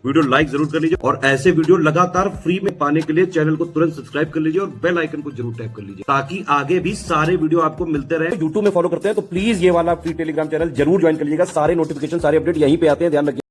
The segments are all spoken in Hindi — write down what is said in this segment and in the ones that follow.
वीडियो लाइक जरूर कर लीजिए और ऐसे वीडियो लगातार फ्री में पाने के लिए चैनल को तुरंत सब्सक्राइब कर लीजिए और बेल आइकन को जरूर टैप कर लीजिए ताकि आगे भी सारे वीडियो आपको मिलते रहे। यूट्यूब में फॉलो करते हैं तो प्लीज ये वाला फ्री टेलीग्राम चैनल जरूर ज्वाइन कर लीजिएगा। सारे नोटिफिकेशन सारे अपडेट यहीं पे आते हैं, ध्यान रखिए।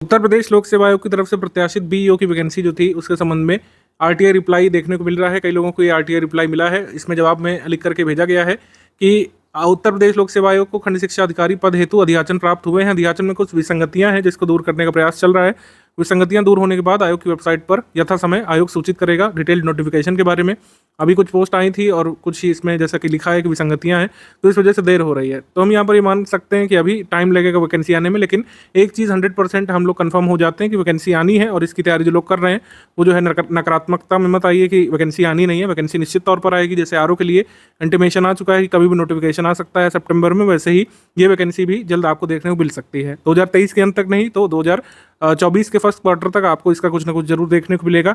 उत्तर प्रदेश लोक सेवा आयोग की तरफ से प्रत्याशित बीईओ की वैकेंसी जो थी उसके संबंध में आरटीआई रिप्लाई देखने को मिल रहा है। कई लोगों को ये आरटीआई रिप्लाई मिला है। इसमें जवाब में लिख करके भेजा गया है कि उत्तर प्रदेश लोक सेवा आयोग को खंड शिक्षा अधिकारी पद हेतु अधियाचन प्राप्त हुए हैं। अधियाचन में कुछ विसंगतियां हैं जिसको दूर करने का प्रयास चल रहा है। विसंगतियां दूर होने के बाद आयोग की वेबसाइट पर यथा समय आयोग सूचित करेगा डिटेल्ड नोटिफिकेशन के बारे में। अभी कुछ पोस्ट आई थी और कुछ ही इसमें जैसा कि लिखा है कि विसंगतियां हैं, तो इस वजह से देर हो रही है। तो हम यहाँ पर ये मान सकते हैं कि अभी टाइम लगेगा वैकेंसी आने में, लेकिन एक चीज़ 100% हम लोग कंफर्म हो जाते हैं कि वैकेंसी आनी है। और इसकी तैयारी जो लोग कर रहे हैं वो जो है नकारात्मकता में मत आइए कि वैकेंसी आनी नहीं है। वैकेंसी निश्चित तौर पर आएगी। जैसे आरओ के लिए इंटीमेशन आ चुका है कि कभी भी नोटिफिकेशन आ सकता है सितंबर में, वैसे ही ये वैकेंसी भी जल्द आपको देखने को मिल सकती है। 2023 के अंत तक नहीं तो 2024 के फर्स्ट क्वार्टर तक आपको इसका कुछ ना कुछ जरूर देखने को मिलेगा।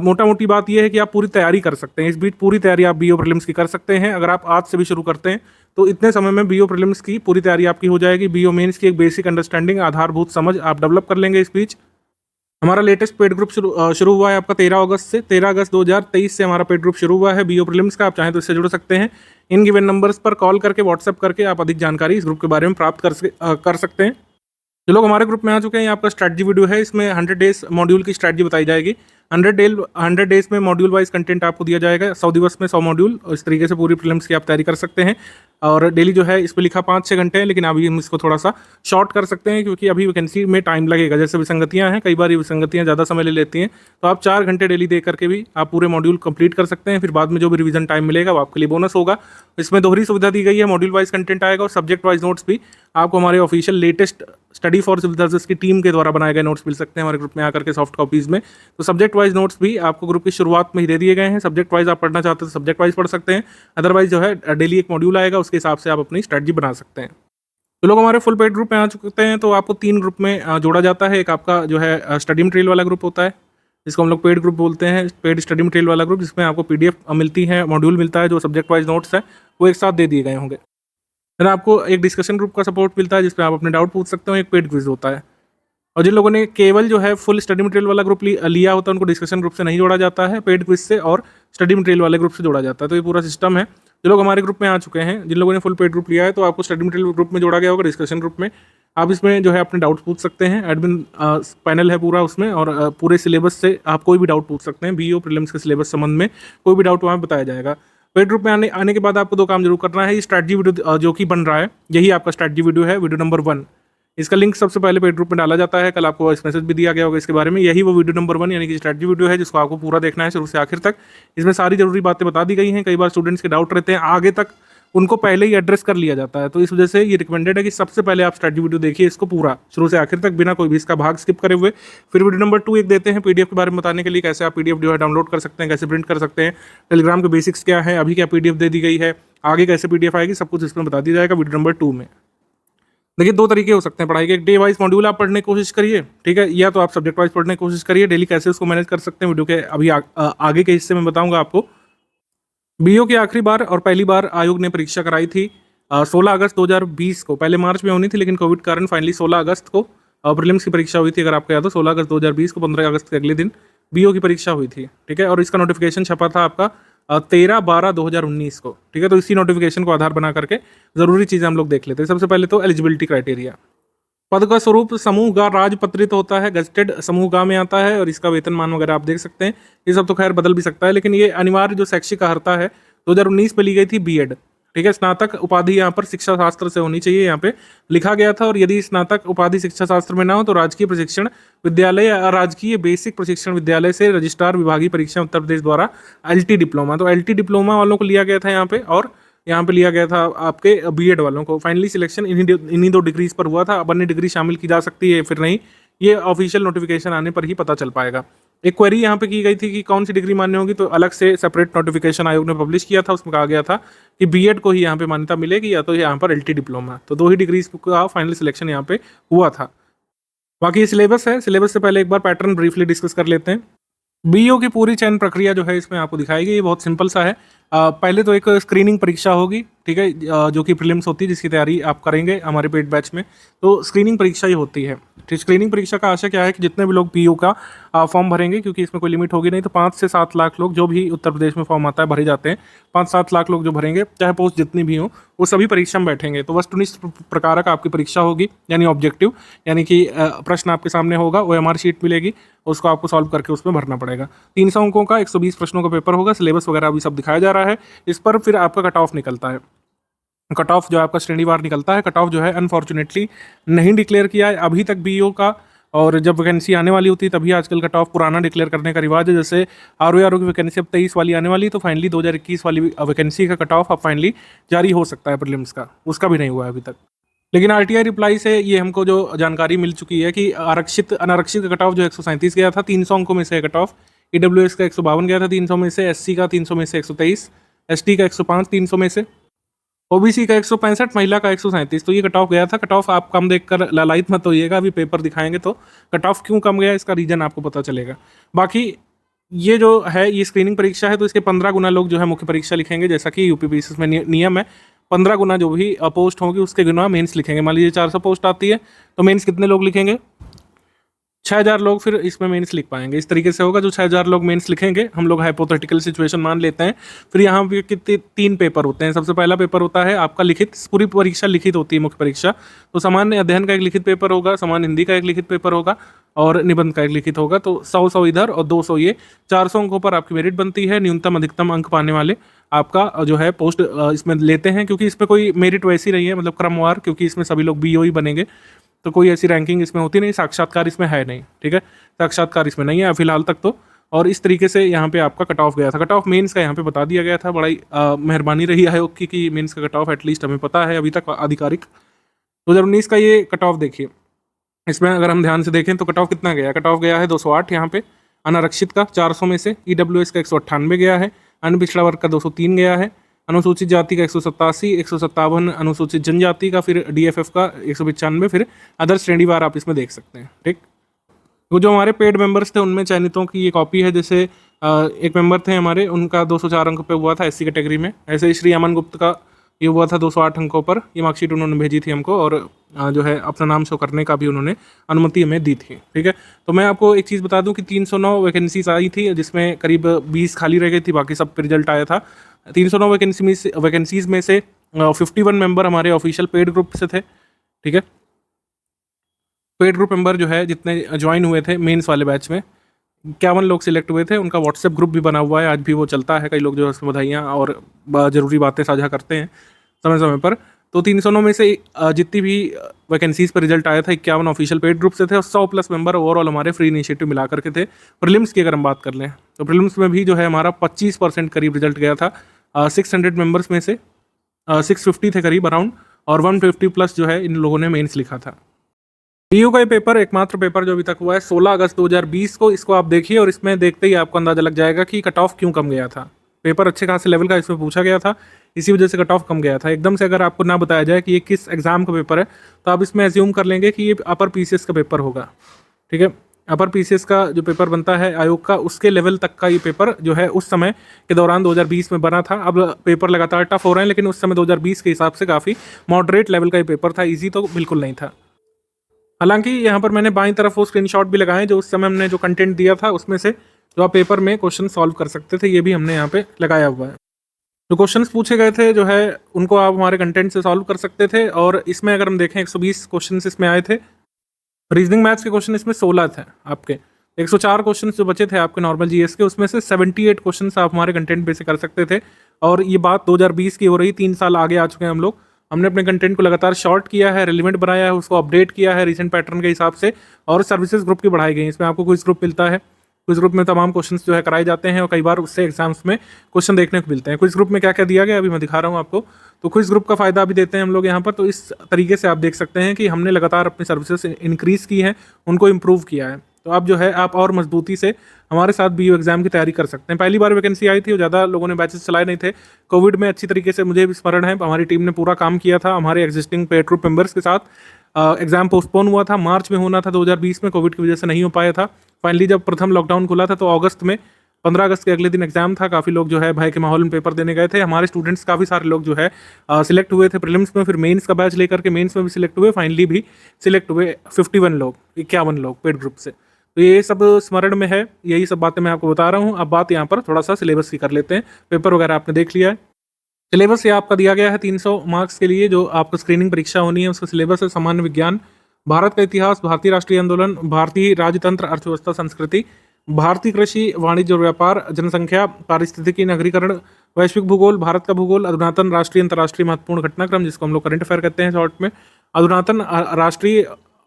मोटा मोटी बात यह है कि आप पूरी तैयारी कर सकते हैं। इस बीच पूरी तैयारी आप बीओ प्रीलिम्स की कर सकते हैं। अगर आप आज से भी शुरू करते हैं तो इतने समय में बीओ प्रीलिम्स की पूरी तैयारी आपकी हो जाएगी। बीओ मेंस की एक बेसिक अंडरस्टैंडिंग, आधारभूत समझ आप डेवलप कर लेंगे। इस बीच हमारा लेटेस्ट पेड ग्रुप शुरू हुआ है आपका 13 अगस्त से। 13 अगस्त 2023 से हमारा पेड ग्रुप शुरू हुआ है बीओ प्रीलिम्स का। आप चाहें तो इससे जुड़ सकते हैं। इन गिवन नंबर्स पर कॉल करके, व्हाट्सएप करके आप अधिक जानकारी इस ग्रुप के बारे में प्राप्त कर सकते हैं। जो लोग हमारे ग्रुप में आ चुके हैं, आपका स्ट्रैटेजी वीडियो है। इसमें 100 डेज मॉड्यूल की स्ट्रैटेजी बताई जाएगी। 100 डेज में मॉड्यूल वाइज कंटेंट आपको दिया जाएगा। 100 दिवस में 100 मॉड्यूल। इस तरीके से पूरी प्रीलिम्स की आप तैयारी कर सकते हैं। और डेली जो है इस पर लिखा 5-6 घंटे है, लेकिन अभी हम इसको थोड़ा सा शॉर्ट कर सकते हैं क्योंकि अभी वैकेंसी में टाइम लगेगा। जैसे विसंगतियां हैं, कई बार ये विसंगतियां ज़्यादा समय ले लेती हैं, तो आप 4 घंटे डेली दे करके भी आप पूरे मॉड्यूल कंप्लीट कर सकते हैं। फिर बाद में जो भी रिवीजन टाइम मिलेगा वो आपके लिए बोनस होगा। इसमें दोहरी सुविधा दी गई है। मॉड्यूल वाइज कंटेंट आएगा और सब्जेक्ट वाइज नोट्स भी आपको हमारे official latest study for civil services की टीम के द्वारा बनाए गए नोट्स मिल सकते हैं हमारे ग्रुप में आकर के सॉफ्ट कॉपीज़ में। तो सब्जेक्ट वाइज नोट्स भी आपको ग्रुप की शुरुआत में ही दे दिए गए हैं। सब्जेक्ट वाइज आप पढ़ना चाहते हैं तो सब्जेक्ट वाइज पढ़ सकते हैं। अदरवाइज जो है डेली एक मॉड्यूल आएगा, उसके हिसाब से आप अपनी स्ट्रैटेजी बना सकते हैं। तो लोग हमारे फुल पेड ग्रुप में आ चुके हैं तो आपको 3 ग्रुप में जोड़ा जाता है। एक आपका जो है स्टडी मटेरियल वाला ग्रुप होता है, जिसको हम लोग पेड ग्रुप बोलते हैं, पेड स्टडी मटेरियल वाला ग्रुप, जिसमें आपको PDF मिलती है, मॉड्यूल मिलता है, जो सब्जेक्ट वाइज नोट्स है वो एक साथ दे दिए गए होंगे। फिर आपको एक डिस्कशन ग्रुप का सपोर्ट मिलता है जिसमें आप अपने डाउट पूछ सकते हो। एक पेड क्विज होता है। और जिन लोगों ने केवल जो है फुल स्टडी मटेरियल वाला ग्रुप लिया होता है उनको डिस्कशन ग्रुप से नहीं जोड़ा जाता है, पेड क्विज से और स्टडी मटेरियल वाले ग्रुप से जोड़ा जाता है। तो ये पूरा सिस्टम है। जो लोग हमारे ग्रुप में आ चुके हैं, जिन लोगों ने फुल पेड ग्रुप लिया है, तो आपको स्टडी मटेरियल ग्रुप में जोड़ा गया होगा, डिस्कशन ग्रुप में। आप इसमें जो है अपने डाउट पूछ सकते हैं। एडमिन पैनल है पूरा उसमें, और पूरे सिलेबस से आप कोई भी डाउट पूछ सकते हैं। बीओ प्रीलिम्स के सिलेबस संबंध में कोई भी डाउट वहाँ बताया जाएगा। पेड ग्रुप में आने के बाद आपको 2 काम जरूर करना है। ये स्ट्रैटेजी वीडियो जो कि बन रहा है, यही आपका स्ट्रैटेजी वीडियो है, वीडियो नंबर 1। इसका लिंक सबसे पहले पेड ग्रुप में डाला जाता है। कल आपको वॉइस मैसेज भी दिया गया होगा इसके बारे में। यही वो वीडियो नंबर 1 यानी कि स्ट्रैटेजी वीडियो है, जिसको आपको पूरा देखना है शुरू से आखिर तक। इसमें सारी जरूरी बातें बता दी गई हैं। कई बार स्टूडेंट्स के डाउट रहते हैं आगे तक, उनको पहले ही एड्रेस कर लिया जाता है। तो इस वजह से ये रिकमेंडेड है कि सबसे पहले आप स्ट्रैटेजी वीडियो देखिए, इसको पूरा शुरू से आखिर तक, बिना कोई भी इसका भाग स्किप करे हुए। फिर वीडियो नंबर 2 एक देते हैं PDF के बारे में बताने के लिए, कैसे आप PDF जो है डाउनलोड कर सकते हैं, कैसे प्रिंट कर सकते हैं, टेलीग्राम के बेसिक्स क्या है, अभी क्या PDF दे दी गई है, आगे कैसे PDF आएगी, सब कुछ इसमें बता दिया जाएगा वीडियो नंबर 2 में। देखिए 2 तरीके हो सकते हैं पढ़ाई के। एक डे वाइज मॉड्यूल आप पढ़ने की कोशिश करिए, ठीक है, या तो आप सब्जेक्ट वाइज पढ़ने की कोशिश करिए। डेली कैसे उसको मैनेज कर सकते हैं वीडियो के अभी आगे के हिस्से में बताऊंगा आपको। बीओ की आखिरी बार और पहली बार आयोग ने परीक्षा कराई थी 16 अगस्त 2020 को। पहले मार्च में होनी थी, लेकिन कोविड कारण फाइनली 16 अगस्त को प्रीलिम्स की परीक्षा हुई थी। अगर आपको याद हो, 16 अगस्त 2020 को 15 अगस्त के अगले दिन बीओ की परीक्षा हुई थी, ठीक है। और इसका नोटिफिकेशन छपा था आपका 13/12/2019 को, ठीक है। तो इसी नोटिफिकेशन को आधार बना करके जरूरी चीज़ें हम लोग देख लेते हैं। सबसे पहले तो एलिजिबिलिटी क्राइटेरिया। पद का स्वरूप समूह गा राजपत्रित होता है, गजटेड समूह गा में आता है, और इसका वेतनमान वगैरह आप देख सकते हैं। ये सब तो खैर बदल भी सकता है, लेकिन ये अनिवार्य जो शैक्षिक अर्हता है 2019 में ली गई थी बीएड, ठीक है। स्नातक उपाधि यहाँ पर शिक्षा शास्त्र से होनी चाहिए, यहाँ पे लिखा गया था। और यदि स्नातक उपाधि शिक्षा शास्त्र में ना हो तो राजकीय प्रशिक्षण विद्यालय या राजकीय बेसिक प्रशिक्षण विद्यालय से रजिस्ट्रार विभागीय परीक्षा उत्तर प्रदेश द्वारा LT डिप्लोमा, तो LT डिप्लोमा वालों को लिया गया था यहाँ पे, और यहाँ पे लिया गया था आपके बीएड वालों को। फाइनली सिलेक्शन इन्हीं 2 डिग्रीज पर हुआ था। अब अन्य डिग्री शामिल की जा सकती है फिर नहीं, ये ऑफिशियल नोटिफिकेशन आने पर ही पता चल पाएगा। एक क्वेरी यहाँ पे की गई थी कि कौन सी डिग्री मान्य होगी, तो अलग से सेपरेट नोटिफिकेशन आयोग ने पब्लिश किया था। उसमें कहा गया था कि बीएड को ही यहाँ पे मान्यता मिलेगी, या तो यहाँ पर LT डिप्लोमा। तो 2 ही डिग्रीज का फाइनल सिलेक्शन यहाँ पे हुआ था। बाकी ये सिलेबस है। सिलेबस से पहले एक बार पैटर्न ब्रीफली डिस्कस कर लेते हैं। बीईओ की पूरी चयन प्रक्रिया जो है इसमें आपको दिखाई गई, ये बहुत सिंपल सा है। पहले तो एक स्क्रीनिंग परीक्षा होगी, ठीक है, जो कि प्रीलिम्स होती है जिसकी तैयारी आप करेंगे हमारे पेड बैच में। तो स्क्रीनिंग परीक्षा ही होती है। ठीक, स्क्रीनिंग परीक्षा का आशय क्या है कि जितने भी लोग पीयू का फॉर्म भरेंगे, क्योंकि इसमें कोई लिमिट होगी नहीं, तो 5 से 7 लाख लोग जो भी उत्तर प्रदेश में फॉर्म आता है भरे जाते हैं, 5-7 लाख लोग जो भरेंगे, चाहे पोस्ट जितनी भी हो, वो सभी परीक्षा में बैठेंगे। तो वस्तुनिष्ठ प्रकार का आपकी परीक्षा होगी, यानी ऑब्जेक्टिव, यानी कि प्रश्न आपके सामने होगा, OMR शीट मिलेगी, उसको आपको सॉल्व करके उसमें भरना पड़ेगा। 300 अंकों का 120 प्रश्नों का पेपर होगा। सिलेबस वगैरह अभी सब दिखाया जा रहा है। इस पर फिर आपका कट ऑफ निकलता है। कट ऑफ जो है आपका श्रेणीवार निकलता है। कट ऑफ जो है अनफॉर्चुनेटली नहीं डिक्लेयर किया है अभी तक बीईओ का, और जब वैकेंसी आने वाली होती है तभी आजकल कट ऑफ पुराना डिक्लेयर करने का रिवाज है। जैसे आरओ की वैकेंसी अब 23 वाली आने वाली, तो फाइनली 2021 वाली वैकेंसी का कट ऑफ अब फाइनली जारी हो सकता है प्रीलिम्स का, उसका भी नहीं हुआ है अभी तक। लेकिन आरटीआई रिप्लाई से ये हमको जो जानकारी मिल चुकी है कि आरक्षित अनारक्षित का कट ऑफ जो 137 गया था, 300 अंकों में से कट ऑफ। ईडब्ल्यूएस का 152 गया था 300 में से, एससी का 300 में से 123, एसटी का 105 300 में से, ओबीसी का 165, महिला का 137। तो ये कट ऑफ गया था। कट ऑफ आप कम देखकर लालायित मत होइएगा, अभी पेपर दिखाएंगे तो कट ऑफ क्यों कम गया इसका रीजन आपको पता चलेगा। बाकी ये जो है ये स्क्रीनिंग परीक्षा है, तो इसके 15 गुना लोग जो है मुख्य परीक्षा लिखेंगे, जैसा कि यूपीपीएससी में नियम है। 15 गुना जो भी पोस्ट होगी उसके गुना मेंस लिखेंगे। मान लीजिए 400 पोस्ट आती है तो मेंस कितने लोग लिखेंगे? 6000 लोग फिर इसमें मेंस लिख पाएंगे। इस तरीके से होगा, जो 6000 लोग मेंस लिखेंगे, हम लोग हाइपोथेटिकल सिचुएशन मान लेते हैं। फिर यहाँ पे कितने 3 पेपर होते हैं। सबसे पहला पेपर होता है आपका लिखित, पूरी परीक्षा लिखित होती है मुख्य परीक्षा। तो सामान्य अध्ययन का एक लिखित पेपर होगा, सामान्य हिंदी का एक लिखित पेपर होगा और निबंध का एक लिखित होगा। तो 100 इधर और 200 ये, 400 अंकों पर आपकी मेरिट बनती है। न्यूनतम अधिकतम अंक पाने वाले आपका जो है पोस्ट इसमें लेते हैं, क्योंकि इसमें कोई मेरिट वैसी नहीं है, मतलब क्रमवार, क्योंकि इसमें सभी लोग बीओ ही बनेंगे, तो कोई ऐसी रैंकिंग इसमें होती नहीं। साक्षात्कार इसमें है नहीं, ठीक है, साक्षात्कार इसमें नहीं है फिलहाल तक तो। और इस तरीके से यहाँ पे आपका कट ऑफ गया था। कट ऑफ मेंस का यहाँ पे बता दिया गया था। बड़ा ही मेहरबानी रही आयोग की कि मेंस का कट ऑफ एटलीस्ट हमें पता है अभी तक आधिकारिक। 2019 का ये कट ऑफ देखिए, इसमें अगर हम ध्यान से देखें तो कट ऑफ कितना गया? कट ऑफ गया है 208 यहाँ पे अनारक्षित का, 400 में से। ईडब्ल्यूएस का 198 गया है, अन्य पिछड़ा वर्ग का 203 गया है, अनुसूचित जाति का 187, 157 अनुसूचित जनजाति का, फिर डीएफएफ का 195, फिर अदर श्रेणीवार आप इसमें देख सकते हैं। ठीक, तो जो हमारे पेड मेंबर्स थे उनमें चयनितों की ये कॉपी है। जैसे एक मेंबर थे हमारे, उनका 204 अंक पे हुआ था एससी कैटेगरी में। ऐसे ही श्री अमन गुप्त का ये हुआ था 208 अंकों पर। ये मार्कशीट उन्होंने भेजी थी हमको, और जो है अपना नाम शो करने का भी उन्होंने अनुमति हमें दी थी। ठीक है, तो मैं आपको एक चीज़ बता दूं कि 309 वैकेंसीज आई थी, जिसमें करीब 20 खाली रह गई थी, बाकी सब पे रिजल्ट आया था। 309 वैकेंसीज में से 51 मेंबर हमारे ऑफिशियल पेड ग्रुप से थे। ठीक है, पेड ग्रुप मेंबर जो है जितने ज्वाइन हुए थे मेंस वाले बैच में, 51 लोग सिलेक्ट हुए थे। उनका व्हाट्सएप ग्रुप भी बना हुआ है, आज भी वो चलता है। कई लोग जो है उसमें बधाइयाँ और ज़रूरी बातें साझा करते हैं समय समय पर। तो 309 में से जितनी भी वैकेंसीज पर रिजल्ट आया था, 51 ऑफिशियल पेड ग्रुप से थे और 100+ मेंबर ओवरऑल हमारे फ्री इनिशिएटिव मिला करके थे। प्रीलिम्स की अगर हम बात कर लें तो प्रीलिम्स में भी जो है हमारा 25% करीब रिजल्ट गया था। 600 मेंबर्स में से 650 थे करीब अराउंड, और 150+ जो है इन लोगों ने मेंस लिखा था। पीयू का ये पेपर एकमात्र पेपर जो अभी तक हुआ है 16 अगस्त 2020 को। इसको आप देखिए और इसमें देखते ही आपको अंदाजा लग जाएगा कि कट ऑफ क्यों कम गया था। पेपर अच्छे खासे लेवल का इसमें पूछा गया था, इसी वजह से कट ऑफ कम गया था। एकदम से अगर आपको ना बताया जाए कि ये किस एग्जाम का पेपर है, तो आप इसमें एज्यूम कर लेंगे कि ये अपर पीसीएस का पेपर होगा। ठीक है, अपर पीसीएस का जो पेपर बनता है आयोग का, उसके लेवल तक का ये पेपर जो है उस समय के दौरान 2020 में बना था। अब पेपर लगातार टफ हो रहे हैं, लेकिन उस समय 2020 के हिसाब से काफ़ी मॉडरेट लेवल का ये पेपर था, ईजी तो बिल्कुल नहीं था। हालांकि यहाँ पर मैंने बाईं तरफ वो स्क्रीनशॉट भी लगाए जो उस समय हमने जो कंटेंट दिया था उसमें से, जो आप पेपर में क्वेश्चन सॉल्व कर सकते थे, ये भी हमने यहाँ पे लगाया हुआ है। जो क्वेश्चंस पूछे गए थे जो है उनको आप हमारे कंटेंट से सॉल्व कर सकते थे। और इसमें अगर हम देखें 120 क्वेश्चन इसमें आए थे। रीजनिंग मैथ्स के क्वेश्चन इसमें 16 थे आपके। 104 क्वेश्चन जो बचे थे आपके नॉर्मल जीएस के, उसमें से 78 क्वेश्चन आप हमारे कंटेंट पे से कर सकते थे। और ये बात 2020 की हो रही, 3 साल आगे आ चुके हैं हम लोग। हमने अपने कंटेंट को लगातार शॉर्ट किया है, रेलिवेंट बनाया है, उसको अपडेट किया है रिसेंट पैटर्न के हिसाब से, और सर्विसेज ग्रुप की बढ़ाई गई। इसमें आपको क्विज ग्रुप मिलता है, क्विज ग्रुप में तमाम क्वेश्चंस जो है कराए जाते हैं और कई बार उससे एग्जाम्स में क्वेश्चन देखने को मिलते हैं। क्विज ग्रुप में क्या क्या दिया गया अभी मैं दिखा रहा हूँ आपको। तो क्विज ग्रुप का फायदा भी देते हैं हम लोग यहाँ पर। तो इस तरीके से आप देख सकते हैं कि हमने लगातार अपनी सर्विसेज इंक्रीज की है, उनको इम्प्रूव किया है। तो अब जो है आप और मजबूती से हमारे साथ बीयू एग्जाम की तैयारी कर सकते हैं। पहली बार वैकेंसी आई थी और ज़्यादा लोगों ने बैचेस चलाए नहीं थे। कोविड में अच्छी तरीके से मुझे भी स्मरण है, हमारी टीम ने पूरा काम किया था हमारे एग्जिस्टिंग पेड ग्रुप मेंबर्स के साथ। एग्जाम पोस्टपोन हुआ था, मार्च में होना था 2020 में, कोविड की वजह से नहीं हो पाया था। फाइनली जब प्रथम लॉकडाउन खुला था तो अगस्त में 15 अगस्त के अगले दिन एग्जाम था, काफ़ी लोग जो है भय के माहौल में पेपर देने गए थे। हमारे स्टूडेंट्स काफ़ी सारे लोग जो है सिलेक्ट हुए थे प्रीलिम्स में, फिर मेंस का बैच लेकर के मेंस में भी सिलेक्ट हुए, फाइनली भी सिलेक्ट हुए 51 लोग, 51 लोग पेड ग्रुप से। तो ये सब स्मरण में है, यही सब बातें मैं आपको बता रहा हूँ। अब बात यहाँ पर थोड़ा सा सिलेबस की कर लेते हैं। पेपर वगैरह आपने देख लिया है, सिलेबस ये आपका दिया गया है 300 मार्क्स के लिए। जो आपको स्क्रीनिंग परीक्षा होनी है उसका सिलेबस है सामान्य विज्ञान, भारत का इतिहास, भारतीय राष्ट्रीय आंदोलन, भारतीय राजतंत्र, अर्थव्यवस्था, संस्कृति, भारतीय कृषि, वाणिज्य और व्यापार, जनसंख्या, पारिस्थितिकी, नगरीकरण, वैश्विक भूगोल, भारत का भूगोल, अधुनातन राष्ट्रीय अंतर्राष्ट्रीय महत्वपूर्ण घटनाक्रम जिसको हम लोग करंट अफेयर कहते हैं शॉर्ट में, अधुनातन राष्ट्रीय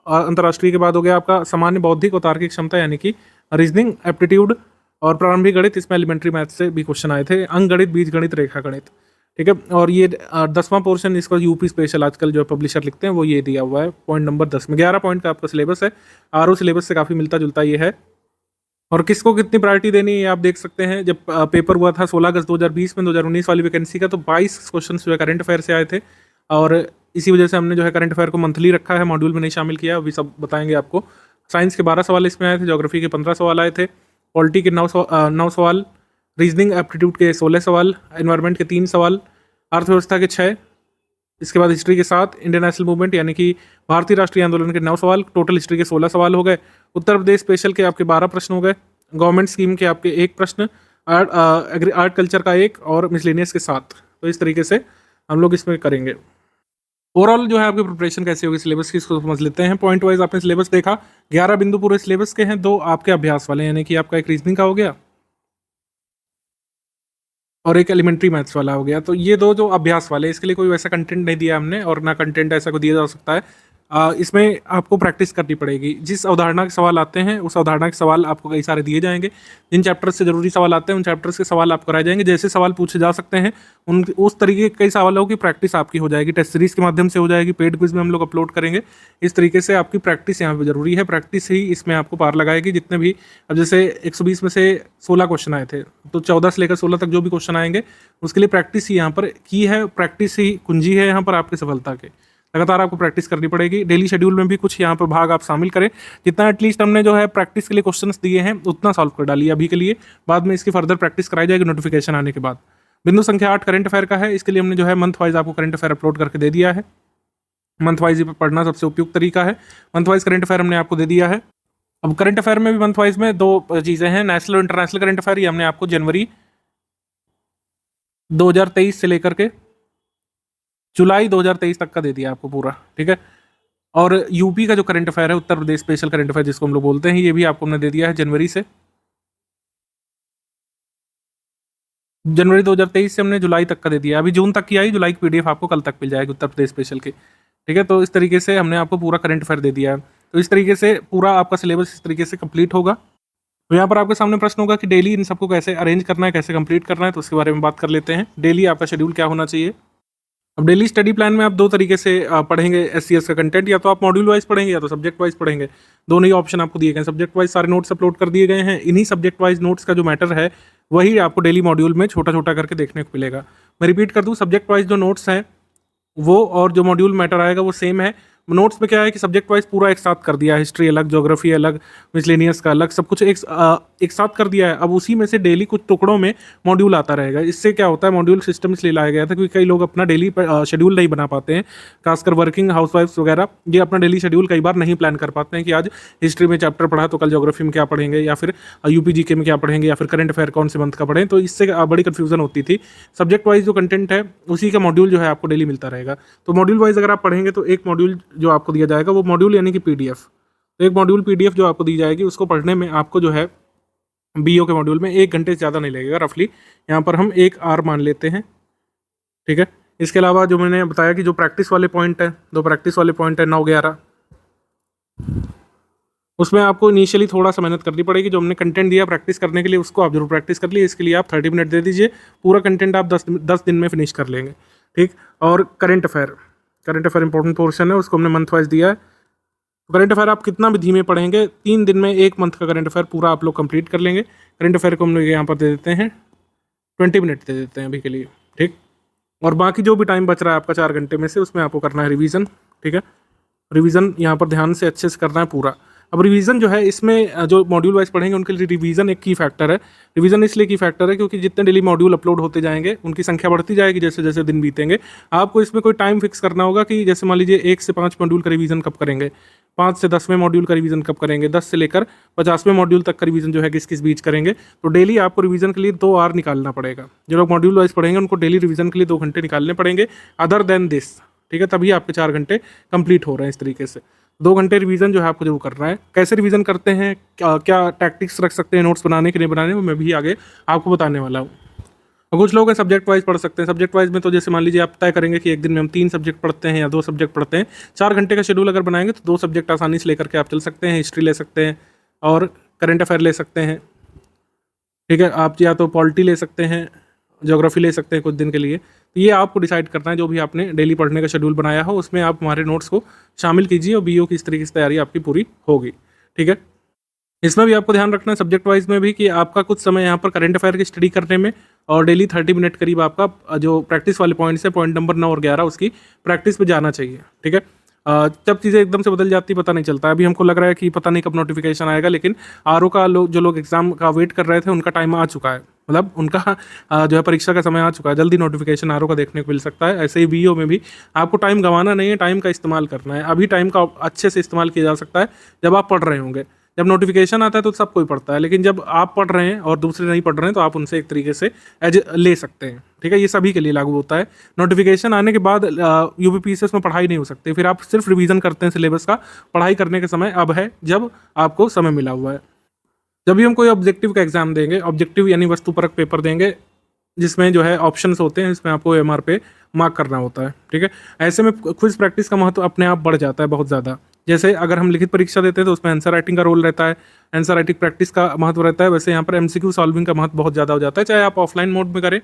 अंतर्राष्ट्रीय के बाद हो गया आपका सामान्य बौद्धिक और तार्किक क्षमता यानी कि रीजनिंग एप्टीट्यूड, और प्रारंभिक गणित, इसमें एलिमेंट्री मैथ से भी क्वेश्चन आए थे, अंक गणित, बीज गणित, रेखा गणित, ठीक है। और ये 10वां पोर्शन इसको यूपी स्पेशल आजकल जो पब्लिशर लिखते हैं वो ये दिया हुआ है पॉइंट नंबर 10 में। 11 पॉइंट का आपका सिलेबस है, आरओ सिलेबस से काफ़ी मिलता जुलता ये है। और किसको कितनी प्रायोरिटी देनी है आप देख सकते हैं। जब पेपर हुआ था 16 अगस्त 2020 में 2019 वाली वैकेंसी का, तो 22 क्वेश्चन जो है करंट अफेयर से आए थे, और इसी वजह से हमने जो है करंट अफेयर को मंथली रखा है, मॉड्यूल में नहीं शामिल किया, अभी सब बताएंगे आपको। साइंस के 12 सवाल इसमें आए थे, ज्योग्राफी के 15 सवाल आए थे, पॉलिटी के 9 सवाल, रीजनिंग एप्टीट्यूड के 16 सवाल, एनवायरनमेंट के 3 सवाल, अर्थव्यवस्था के 6, इसके बाद हिस्ट्री के 7, इंडियन नेशनल मूवमेंट यानी कि भारतीय राष्ट्रीय आंदोलन के 9 सवाल, टोटल हिस्ट्री के 16 सवाल हो गए। उत्तर प्रदेश स्पेशल के आपके 12 प्रश्न हो गए, गवर्नमेंट स्कीम के आपके 1 प्रश्न, आर्ट कल्चर का 1 और मिसलेनियस के 7। तो इस तरीके से हम लोग इसमें करेंगे। ओवरऑल जो है आपकी प्रिपरेशन कैसी होगी सिलेबस की, इसको समझ लेते हैं। पॉइंट वाइज आपने सिलेबस देखा, 11 बिंदु पूरे सिलेबस के हैं, 2 आपके अभ्यास वाले यानी कि आपका एक रीजनिंग का हो गया और एक एलिमेंट्री मैथ्स वाला हो गया। तो ये 2 जो अभ्यास वाले, इसके लिए कोई वैसा कंटेंट नहीं दिया हमने, और ना कंटेंट ऐसा को दिया जा सकता है। इसमें आपको प्रैक्टिस करनी पड़ेगी। जिस अवधारणा के सवाल आते हैं उस अवधारणा के सवाल आपको कई सारे दिए जाएंगे, जिन चैप्टर्स से जरूरी सवाल आते हैं उन चैप्टर्स के सवाल आपको कराए जाएंगे। जैसे सवाल पूछे जा सकते हैं उन उस तरीके के कई सवालों की प्रैक्टिस आपकी हो जाएगी, टेस्ट सीरीज के माध्यम से हो जाएगी, पेड क्विज में हम लोग अपलोड करेंगे। इस तरीके से आपकी प्रैक्टिस यहाँ पर जरूरी है, प्रैक्टिस ही इसमें आपको पार लगाएगी। जितने भी, अब जैसे 120 में से 16 क्वेश्चन आए थे, तो 14 से लेकर 16 तक जो भी क्वेश्चन आएंगे उसके लिए प्रैक्टिस ही यहाँ पर की है, प्रैक्टिस ही कुंजी है यहाँ पर आपकी सफलता के। लगातार आपको प्रैक्टिस करनी पड़ेगी। डेली शेड्यूल में भी कुछ यहाँ पर भाग आप शामिल करें, जितना एटलीस्ट हमने जो है प्रैक्टिस के लिए क्वेश्चंस दिए हैं उतना सॉल्व कर डालिए अभी के लिए, बाद में इसकी फर्दर प्रैक्टिस कराई जाएगी नोटिफिकेशन आने के बाद। बिंदु संख्या 8 करंट अफेयर का है, इसके लिए हमने जो है मंथ वाइज आपको करंट अफेयर अपलोड करके दे दिया है। मंथ वाइज पढ़ना सबसे उपयुक्त तरीका है, मंथ वाइज करंट अफेयर हमने आपको दे दिया है। अब करंट अफेयर में भी मंथ वाइज में 2 चीज़ें हैं, नेशनल और इंटरनेशनल करंट अफेयर, ये हमने आपको जनवरी 2023 से लेकर के जुलाई 2023 तक का दे दिया आपको पूरा, ठीक है। और यूपी का जो करंट अफेयर है, Uttar Pradesh special current affair जिसको हम लोग बोलते हैं, ये भी आपको हमने दे दिया है जनवरी 2023 से हमने जुलाई तक का दे दिया। अभी जून तक की आई, जुलाई की पीडीएफ आपको कल तक मिल जाएगी उत्तर प्रदेश स्पेशल की, ठीक है। तो इस तरीके से हमने आपको पूरा करंट अफेयर दे दिया है। तो इस तरीके से पूरा आपका सिलेबस इस तरीके से कंप्लीट होगा। तो यहाँ पर आपके सामने प्रश्न होगा कि डेली इन सबको कैसे अरेंज करना है, कैसे कंप्लीट करना है, तो उसके बारे में बात कर लेते हैं। डेली आपका शेड्यूल क्या होना चाहिए। अब डेली स्टडी प्लान में आप 2 तरीके से पढ़ेंगे एससीएस का कंटेंट, या तो आप मॉड्यूल वाइज पढ़ेंगे या तो सब्जेक्ट वाइज पढ़ेंगे। दोनों ही ऑप्शन आपको दिए गए हैं। सब्जेक्ट वाइज सारे नोट्स अपलोड कर दिए गए हैं, इन्हीं सब्जेक्ट वाइज नोट्स का जो मैटर है वही आपको डेली मॉड्यूल में छोटा छोटा करके देखने को मिलेगा। मैं रिपीट कर दूँ, सब्जेक्ट वाइज जो नोट्स हैं वो और जो मॉड्यूल मैटर आएगा वो सेम है। नोट्स में क्या है कि सब्जेक्ट वाइज पूरा एक साथ कर दिया है, हिस्ट्री अलग, ज्योग्राफी अलग, मिसलेनियस का अलग, सब कुछ एक साथ कर दिया है। अब उसी में से डेली कुछ टुकड़ों में मॉड्यूल आता रहेगा। इससे क्या होता है, मॉड्यूल सिस्टम इसलिए लाया गया था क्योंकि कई लोग अपना डेली शेड्यूल नहीं बना पाते हैं, खासकर वर्किंग हाउसवाइफ्स वगैरह, ये अपना डेली शेड्यूल कई बार नहीं प्लान कर पाते हैं कि आज हिस्ट्री में चैप्टर पढ़ा तो कल ज्योग्राफी में क्या पढ़ेंगे, या फिर यूपी जीके में क्या पढ़ेंगे, या फिर करंट अफेयर कौन से मंथ का पढ़ें। तो इससे बड़ी कन्फ्यूजन होती थी। सब्जेक्ट वाइज जो कंटेंट है उसी का मॉड्यूल जो है आपको डेली मिलता रहेगा। तो मॉड्यूल वाइज अगर आप पढ़ेंगे तो एक मॉड्यूल जो आपको दिया जाएगा वो मॉड्यूल यानी कि पीडीएफ, तो एक मॉड्यूल पीडीएफ जो आपको दी जाएगी उसको पढ़ने में आपको जो है बीओ के मॉड्यूल में 1 घंटे से ज़्यादा नहीं लगेगा। रफली यहाँ पर हम 1 आवर मान लेते हैं, ठीक है। इसके अलावा जो मैंने बताया कि जो प्रैक्टिस वाले पॉइंट है, 2 प्रैक्टिस वाले पॉइंट है 9-11, उसमें आपको इनिशियली थोड़ा सा मेहनत करनी पड़ेगी। जो हमने कंटेंट दिया प्रैक्टिस करने के लिए उसको आप जरूर प्रैक्टिस कर लीजिए। इसके लिए आप 30 मिनट दे दीजिए, पूरा कंटेंट आप 10 दिन में फिनिश कर लेंगे, ठीक। और करंट अफेयर इंपॉर्टेंट पोर्शन है, उसको हमने मंथ वाइज दिया है। करंट अफेयर आप कितना भी धीमे पढ़ेंगे, 3 दिन में 1 मंथ का करंट अफेयर पूरा आप लोग कंप्लीट कर लेंगे। करंट अफेयर को हम लोग यहाँ पर दे देते हैं 20 मिनट दे देते हैं अभी के लिए, ठीक। और बाकी जो भी टाइम बच रहा है आपका 4 घंटे में से, उसमें आपको करना है रिवीजन, ठीक है। रिवीजन यहाँ पर ध्यान से अच्छे से करना है पूरा। अब रिवीजन जो है इसमें जो मॉड्यूल वाइज पढ़ेंगे उनके लिए रिवीजन एक की फैक्टर है। रिवीजन इसलिए की फैक्टर है क्योंकि जितने डेली मॉड्यूल अपलोड होते जाएंगे उनकी संख्या बढ़ती जाएगी जैसे जैसे दिन बीतेंगे। आपको इसमें कोई टाइम फिक्स करना होगा कि जैसे मान लीजिए 1 से 5 मॉड्यूल का रिवीजन कब करेंगे, 5 से 10वें मॉड्यूल का रिवीजन कब करेंगे, 10 से लेकर 50वें मॉड्यूल तक का रिवीजन जो है किस किस बीच करेंगे। तो डेली आपको रिवीजन के लिए 2 आवर निकालना पड़ेगा। जो लोग मॉड्यूल वाइज पढ़ेंगे उनको डेली रिवीजन के लिए 2 घंटे निकालने पड़ेंगे अदर देन दिस, ठीक है, तभी आपके 4 घंटे कंप्लीट हो रहे हैं इस तरीके से। 2 घंटे रिवीजन जो है आपको जरूर करना है। कैसे रिवीजन करते हैं, क्या टैक्टिक्स रख सकते हैं नोट्स बनाने के नहीं बनाने, वो मैं भी आगे आपको बताने वाला हूँ। और कुछ लोग सब्जेक्ट वाइज पढ़ सकते हैं। सब्जेक्ट वाइज में तो जैसे मान लीजिए आप तय करेंगे कि एक दिन में हम 3 सब्जेक्ट पढ़ते हैं या 2 सब्जेक्ट पढ़ते हैं। 4 घंटे का शेड्यूल अगर बनाएंगे तो 2 सब्जेक्ट आसानी से लेकर के आप चल सकते हैं। हिस्ट्री ले सकते हैं और करंट अफेयर ले सकते हैं, ठीक है। आप या तो पॉलिटी ले सकते हैं, ज्योग्राफी ले सकते हैं कुछ दिन के लिए। तो ये आपको डिसाइड करना है, जो भी आपने डेली पढ़ने का शेड्यूल बनाया हो उसमें आप हमारे नोट्स को शामिल कीजिए और बीओ की इस तरीके से तैयारी आपकी पूरी होगी, ठीक है। इसमें भी आपको ध्यान रखना है सब्जेक्ट वाइज में भी कि आपका कुछ समय यहाँ पर करंट अफेयर की स्टडी करने में और डेली 30 मिनट करीब आपका जो प्रैक्टिस वाले पॉइंट्स है, पॉइंट नंबर 9 और 11 उसकी प्रैक्टिस पे जाना चाहिए, ठीक है। जब चीज़ें एकदम से बदल जाती पता नहीं चलता। अभी हमको लग रहा है कि पता नहीं कब नोटिफिकेशन आएगा, लेकिन आरओ का जो लोग एग्जाम का वेट कर रहे थे उनका टाइम आ चुका है, मतलब उनका जो है परीक्षा का समय आ चुका है। जल्दी नोटिफिकेशन आरओ का देखने को मिल सकता है। ऐसे ही बीओ में भी आपको टाइम गंवाना नहीं है, टाइम का इस्तेमाल करना है। अभी टाइम का अच्छे से इस्तेमाल किया जा सकता है जब आप पढ़ रहे होंगे। जब नोटिफिकेशन आता है तो सब कोई पढ़ता है, लेकिन जब आप पढ़ रहे हैं और दूसरे नहीं पढ़ रहे हैं तो आप उनसे एक तरीके से एज ले सकते हैं, ठीक है। ये सभी के लिए लागू होता है। नोटिफिकेशन आने के बाद यूपीपीसीएस में पढ़ाई नहीं हो सकती, फिर आप सिर्फ रिवीजन करते हैं सिलेबस का। पढ़ाई करने का समय अब है जब आपको समय मिला हुआ है। जब भी हम कोई ऑब्जेक्टिव का एग्जाम देंगे, ऑब्जेक्टिव यानी वस्तुपरक पेपर देंगे जिसमें जो है ऑप्शंस होते हैं, इसमें आपको एमआर पे मार्क करना होता है, ठीक है। ऐसे में क्विज प्रैक्टिस का महत्व अपने आप बढ़ जाता है बहुत ज़्यादा। जैसे अगर हम लिखित परीक्षा देते हैं तो उसमें आंसर राइटिंग का रोल रहता है, आंसर राइटिंग प्रैक्टिस का महत्व रहता है। वैसे यहाँ पर एमसीक्यू सॉल्विंग का महत्व बहुत ज़्यादा हो जाता है, चाहे आप ऑफलाइन मोड में करें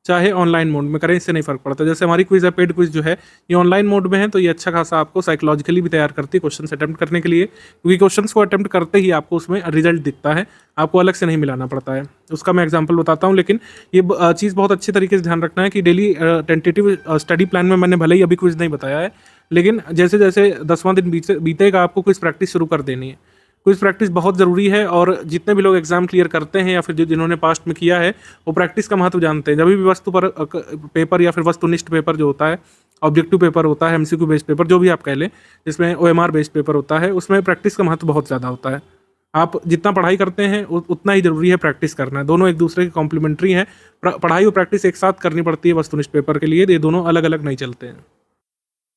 चाहे ऑनलाइन मोड में करें, इससे नहीं फर्क पड़ता। जैसे हमारी क्विज है, पेड क्विज जो है ये ऑनलाइन मोड में है, तो ये अच्छा खासा आपको साइकोलॉजिकली भी तैयार करती है क्वेश्चन अटेम्प्ट करने के लिए, क्योंकि क्वेश्चंस को अटेम्प्ट करते ही आपको उसमें रिजल्ट दिखता है, आपको अलग से नहीं मिलाना पड़ता है। उसका मैं एग्जांपल बताता हूँ, लेकिन ये चीज़ बहुत अच्छी तरीके से ध्यान रखना है कि डेली टेंटेटिव स्टडी प्लान में मैंने भले ही अभी क्विज नहीं बताया है, लेकिन जैसे जैसे 10वां दिन बीतेगा आपको क्विज प्रैक्टिस शुरू कर देनी है। क्विज प्रैक्टिस बहुत ज़रूरी है, और जितने भी लोग एग्जाम क्लियर करते हैं या फिर जिन्होंने पास्ट में किया है वो प्रैक्टिस का महत्व जानते हैं। जब भी वस्तु पर पेपर या फिर वस्तुनिष्ठ पेपर जो होता है, ऑब्जेक्टिव पेपर होता है, एमसीक्यू बेस्ड पेपर जो भी आप कह लें, जिसमें ओएमआर बेस्ड पेपर होता है, उसमें प्रैक्टिस का महत्व बहुत ज़्यादा होता है। आप जितना पढ़ाई करते हैं उतना ही ज़रूरी है प्रैक्टिस करना। दोनों एक दूसरे के कॉम्प्लीमेंट्री हैं। पढ़ाई और प्रैक्टिस एक साथ करनी पड़ती है वस्तुनिष्ठ पेपर के लिए, ये दोनों अलग अलग नहीं चलते हैं।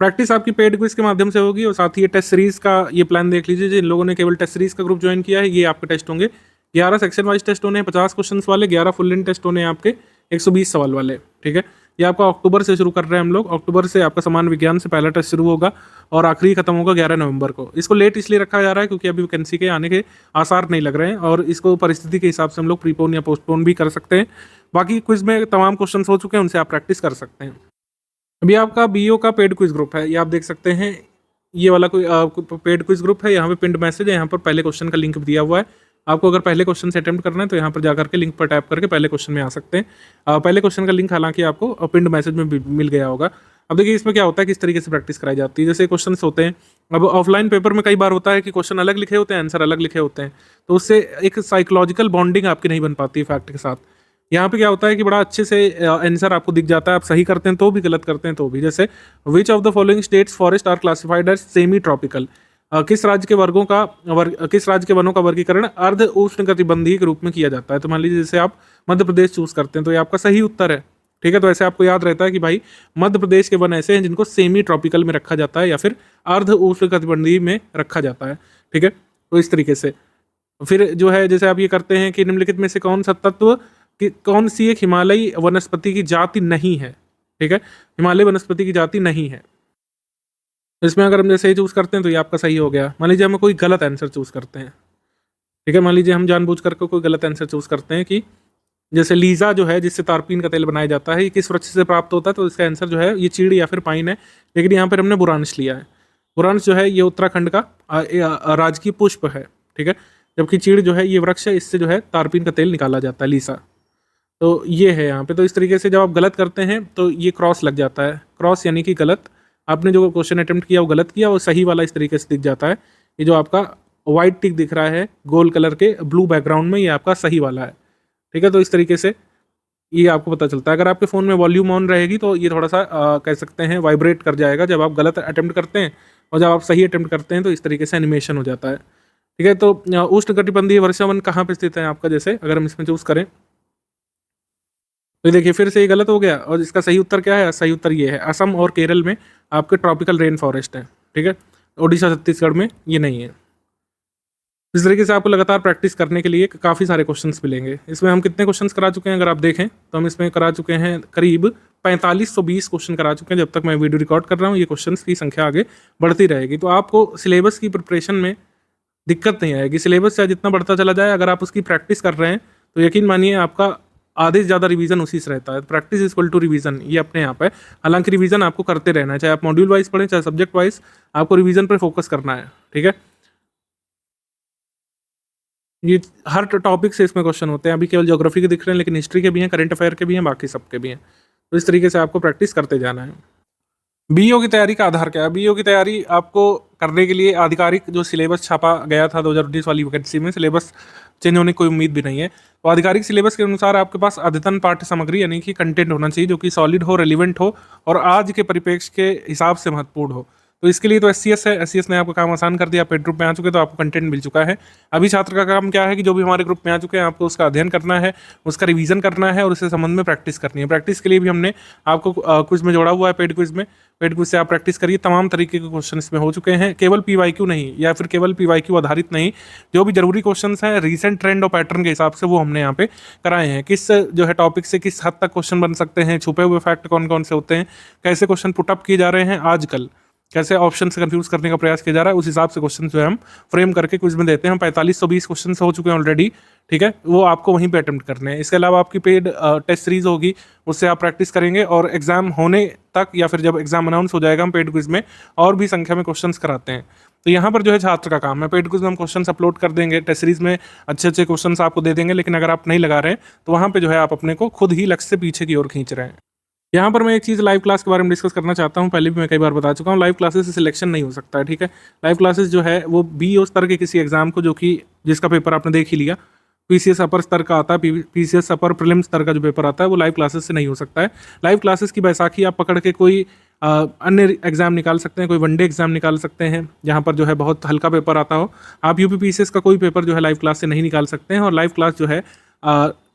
प्रैक्टिस आपकी पेड क्विज के माध्यम से होगी, और साथ ही ये टेस्ट सीरीज का ये प्लान देख लीजिए। जिन लोगों ने केवल टेस्ट सीरीज का ग्रुप ज्वाइन किया है, ये आपके टेस्ट होंगे 11 सेक्शन वाइज टेस्ट होने हैं, 50 क्वेश्चन वाले, 11 फुल लेंथ टेस्ट होने हैं आपके 120 सवाल वाले, ठीक है। ये आपका अक्टूबर से शुरू कर रहे हैं हम लोग। अक्टूबर से आपका सामान्य विज्ञान से पहला टेस्ट शुरू होगा और आखिरी खत्म होगा 11 नवंबर को। इसको लेट इसलिए रखा जा रहा है क्योंकि अभी वैकेंसी के आने के आसार नहीं लग रहे हैं, और इसको परिस्थिति के हिसाब से हम लोग प्रीपोन या पोस्टपोन भी कर सकते हैं। बाकी क्विज में तमाम क्वेश्चन हो चुके हैं, उनसे आप प्रैक्टिस कर सकते हैं। अभी आपका बीओ का पेड क्विज ग्रुप है, ये आप देख सकते हैं। ये वाला कोई पेड क्विज ग्रुप है, यहाँ पे पिंड मैसेज है, यहाँ पर पहले क्वेश्चन का लिंक दिया हुआ है। आपको अगर पहले क्वेश्चन से अटेम्प्ट करना है तो यहाँ पर जाकर के लिंक पर टैप करके पहले क्वेश्चन में आ सकते हैं। पहले क्वेश्चन का लिंक हालांकि आपको पिंड मैसेज में मिल गया होगा। अब देखिए इसमें क्या होता है, किस तरीके से प्रैक्टिस कराई जाती है। जैसे क्वेश्चन होते हैं, अब ऑफलाइन पेपर में कई बार होता है कि क्वेश्चन अलग लिखे होते हैं, आंसर अलग लिखे होते हैं, तो उससे एक साइकोलॉजिकल बॉन्डिंग आपकी नहीं बन पाती फैक्ट के साथ। यहाँ पे क्या होता है कि बड़ा अच्छे से आंसर आपको दिख जाता है, आप सही करते हैं तो भी, गलत करते हैं तो भी। जैसे which of the following states forest are classified as semi tropical, किस राज्य के वनों का वर्गीकरण अर्ध उष्णकटिबंधीय के रूप में किया जाता है। तो मान लीजिए जैसे आप मध्य प्रदेश चूज करते हैं तो ये आपका सही उत्तर है, ठीक है। तो ऐसे आपको याद रहता है कि भाई मध्य प्रदेश के वन ऐसे हैं जिनको सेमी ट्रॉपिकल में रखा जाता है या फिर अर्ध उष्णकटिबंधीय में रखा जाता है, ठीक है। तो इस तरीके से फिर जो है, जैसे आप ये करते हैं कि निम्नलिखित में से कौन सा तत्व कि कौन सी एक हिमालयी वनस्पति की जाति नहीं है, ठीक है, हिमालय वनस्पति की जाति नहीं है। इसमें अगर हम जैसे ही चूज करते हैं तो ये आपका सही हो गया। मान लीजिए हम कोई गलत आंसर चूज करते हैं, ठीक है, मान लीजिए हम जानबूझ करके कोई गलत आंसर चूज करते हैं कि जैसे लीजा जो है जिससे तारपीन का तेल बनाया जाता है, ये किस वृक्ष से प्राप्त होता है, तो इसका आंसर जो है ये चीड़ या फिर पाइन है, लेकिन यहाँ पर हमने बुरांश लिया है। बुरांश जो है ये उत्तराखंड का राजकीय पुष्प है, ठीक है, जबकि चीड़ जो है ये वृक्ष है, इससे जो है तारपीन का तेल निकाला जाता है, लीसा। तो ये है यहाँ पे। तो इस तरीके से जब आप गलत करते हैं तो ये क्रॉस लग जाता है, क्रॉस यानी कि गलत, आपने जो क्वेश्चन अटेम्प्ट किया वो गलत किया, और सही वाला इस तरीके से दिख जाता है। ये जो आपका व्हाइट टिक दिख रहा है गोल कलर के ब्लू बैकग्राउंड में, ये आपका सही वाला है। ठीक है, तो इस तरीके से ये आपको पता चलता है। अगर आपके फ़ोन में वॉल्यूम ऑन रहेगी तो ये थोड़ा सा कह सकते हैं वाइब्रेट कर जाएगा जब आप गलत अटेम्प्ट करते हैं, और जब आप सही अटेम्प्ट करते हैं तो इस तरीके से एनिमेशन हो जाता है। ठीक है, तो उष्णकटिबंधीय वर्षावन कहाँ पे स्थित है आपका, जैसे अगर हम इसमें चूज़ करें तो देखिए फिर से ये गलत हो गया, और इसका सही उत्तर क्या है? सही उत्तर ये है, असम और केरल में आपके ट्रॉपिकल रेन फॉरेस्ट है। ठीक है, ओडिशा छत्तीसगढ़ में ये नहीं है। इस तरीके से आपको लगातार प्रैक्टिस करने के लिए काफ़ी सारे क्वेश्चंस मिलेंगे। इसमें हम कितने क्वेश्चंस करा चुके हैं अगर आप देखें तो हम इसमें करा चुके हैं करीब 4520 क्वेश्चन करा चुके हैं। जब तक मैं वीडियो रिकॉर्ड कर रहा हूँ ये क्वेश्चंस की संख्या आगे बढ़ती रहेगी, तो आपको सिलेबस की प्रिपरेशन में दिक्कत नहीं आएगी। सिलेबस चाहे जितना बढ़ता चला जाए, अगर आप उसकी प्रैक्टिस कर रहे हैं तो यकीन मानिए आपका आधे से ज़्यादा रिवीजन उसी से रहता है। Practice is equal to revision, ये अपने आप है। हालांकि रिवीजन आपको करते रहना है, चाहे आप मॉड्यूल वाइज पढ़ें चाहे सब्जेक्ट वाइज, आपको रिवीजन पर फोकस करना है। ठीक है, ये हर टॉपिक से इसमें क्वेश्चन होते हैं। अभी केवल ज्योग्राफी के दिख रहे हैं, लेकिन हिस्ट्री के भी हैं, करंट अफेयर के भी हैं, बाकी सबके भी हैं। तो इस तरीके से आपको प्रैक्टिस करते जाना है। बीईओ की तैयारी का आधार क्या है? बीईओ की तैयारी आपको करने के लिए आधिकारिक जो सिलेबस छापा गया था 2019 वाली वैकेंसी में, सिलेबस चेंज होने की कोई उम्मीद भी नहीं है। तो आधिकारिक सिलेबस के अनुसार आपके पास अद्यतन पाठ्य सामग्री यानी कि कंटेंट होना चाहिए जो कि सॉलिड हो, रेलिवेंट हो और आज के परिप्रेक्ष्य के हिसाब से महत्वपूर्ण हो। तो इसके लिए तो एससीएस है, एससीएस ने आपका काम आसान कर दिया। पेड ग्रुप में आ चुके तो आपको कंटेंट मिल चुका है। अभी छात्र का काम क्या है कि जो भी हमारे ग्रुप में आ चुके हैं आपको उसका अध्ययन करना है, उसका रिवीजन करना है और उससे संबंध में प्रैक्टिस करनी है। प्रैक्टिस के लिए भी हमने आपको क्विज में जोड़ा हुआ है, पेड क्विज में। पेड क्विज से आप प्रैक्टिस करिए। तमाम तरीके के क्वेश्चन इसमें हो चुके हैं, केवल पीवाईक्यू नहीं या फिर केवल पीवाईक्यू आधारित नहीं, जो भी जरूरी क्वेश्चन हैं रीसेंट ट्रेंड और पैटर्न के हिसाब से वो हमने यहाँ पे कराए हैं। किस जो है टॉपिक से किस हद तक क्वेश्चन बन सकते हैं, छुपे हुए फैक्ट कौन कौन से होते हैं, कैसे क्वेश्चन पुटअप किए जा रहे हैं आजकल, कैसे ऑप्शन से कंफ्यूज करने का प्रयास किया जा रहा है, उस हिसाब से क्वेश्चन जो है हम फ्रेम करके क्विज में देते हैं। हम 4520 क्वेश्चन हो चुके हैं ऑलरेडी। ठीक है, वो आपको वहीं पे अटेम्प्ट करने हैं। इसके अलावा आपकी पेड टेस्ट सीरीज होगी, उससे आप प्रैक्टिस करेंगे और एग्जाम होने तक या फिर जब एग्जाम अनाउंस हो जाएगा हम पेड क्विज में और भी संख्या में क्वेश्चन कराते हैं। तो यहाँ पर जो है छात्र का काम है, पेड क्विज में हम क्वेश्चन अपलोड कर देंगे, टेस्ट सीरीज में अच्छे अच्छे क्वेश्चन आपको दे देंगे। लेकिन अगर आप नहीं लगा रहे हैं तो वहाँ पे जो है आप अपने को खुद ही लक्ष्य से पीछे की ओर खींच रहे हैं। यहाँ पर मैं एक चीज़ लाइव क्लास के बारे में डिस्कस करना चाहता हूँ। पहले भी मैं कई बार बता चुका हूँ, लाइव क्लासेस से सिलेक्शन नहीं हो सकता है। ठीक है, लाइव क्लासेस जो है वो बीईओ स्तर के किसी एग्जाम को, जो कि जिसका पेपर आपने देख ही लिया, पीसीएस अपर स्तर का आता है, पीसीएस अपर प्रीलिम्स स्तर का जो पेपर आता है वो लाइव क्लासेस से नहीं हो सकता है। लाइव क्लासेस की बैसाखी आप पकड़ के कोई अन्य एग्जाम निकाल सकते हैं, कोई वनडे एग्जाम निकाल सकते हैं जहाँ पर जो है बहुत हल्का पेपर आता हो। आप यूपी पीसीएस का कोई पेपर जो है लाइव क्लास से नहीं निकाल सकते हैं। और लाइव क्लास जो है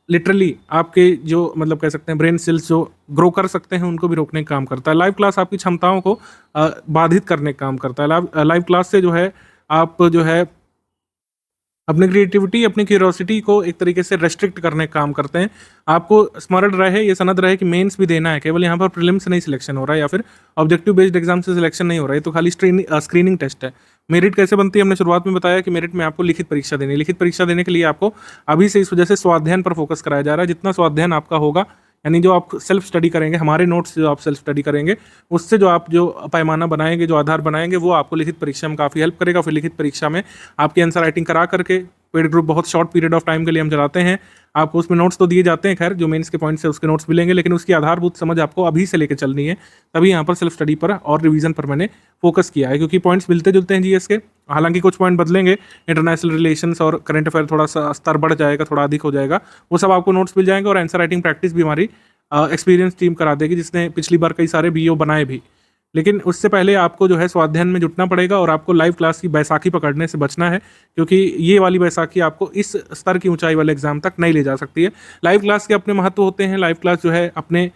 लिटरली आपके जो मतलब कह सकते हैं ब्रेन सेल्स जो ग्रो कर सकते हैं उनको भी रोकने का काम करता है। लाइव क्लास आपकी क्षमताओं को बाधित करने का काम करता है। लाइव क्लास से जो है आप जो है अपनी क्रिएटिविटी, अपनी क्यूरियोसिटी को एक तरीके से रेस्ट्रिक्ट करने का काम करते हैं। आपको स्मरण रहे, ये सनद रहे कि मेंस भी देना है, केवल यहाँ पर प्रीलिम्स से नहीं सिलेक्शन हो रहा है या फिर ऑब्जेक्टिव बेस्ड एग्जाम से सिलेक्शन नहीं हो रहा है, तो खाली स्क्रीनिंग टेस्ट है। मेरिट कैसे बनती है? हमने शुरुआत में बताया कि मेरिट में आपको लिखित परीक्षा देनी है। लिखित परीक्षा देने के लिए आपको अभी से इस वजह से स्वाध्यायन पर फोकस कराया जा रहा है। जितना स्वाध्यायन आपका होगा, यानी जो आप सेल्फ स्टडी करेंगे, हमारे नोट्स जो आप सेल्फ स्टडी करेंगे, उससे जो आप जो पैमाना बनाएंगे, जो आधार बनाएंगे, वो आपको लिखित परीक्षा में काफ़ी हेल्प करेगा। फिर लिखित परीक्षा में आपकी आंसर राइटिंग करा करके पेड ग्रुप बहुत शॉर्ट पीरियड ऑफ टाइम के लिए हम चलाते हैं। आपको उसमें नोट्स तो दिए जाते हैं, खैर जो मेंस के पॉइंट्स है उसके नोट्स मिलेंगे, लेकिन उसकी आधारभूत समझ आपको अभी से लेकर चलनी है। तभी यहाँ पर सेल्फ स्टडी पर और रिवीजन पर मैंने फोकस किया है, क्योंकि पॉइंट्स मिलते जुलते हैं जीएस के। हालांकि कुछ पॉइंट बदलेंगे, इंटरनेशनल रिलेशंस और करंट अफेयर थोड़ा सा स्तर बढ़ जाएगा, थोड़ा अधिक हो जाएगा, वो सब आपको नोट्स मिल जाएंगे। और आंसर राइटिंग प्रैक्टिस भी हमारी एक्सपीरियंस टीम करा देगी, जिसने पिछली बार कई सारे बीईओ बनाए भी। लेकिन उससे पहले आपको जो है स्वाध्यायन में जुटना पड़ेगा और आपको लाइव क्लास की बैसाखी पकड़ने से बचना है, क्योंकि ये वाली बैसाखी आपको इस स्तर की ऊंचाई वाले एग्जाम तक नहीं ले जा सकती है। लाइव क्लास के अपने महत्व होते हैं। लाइव क्लास जो है अपने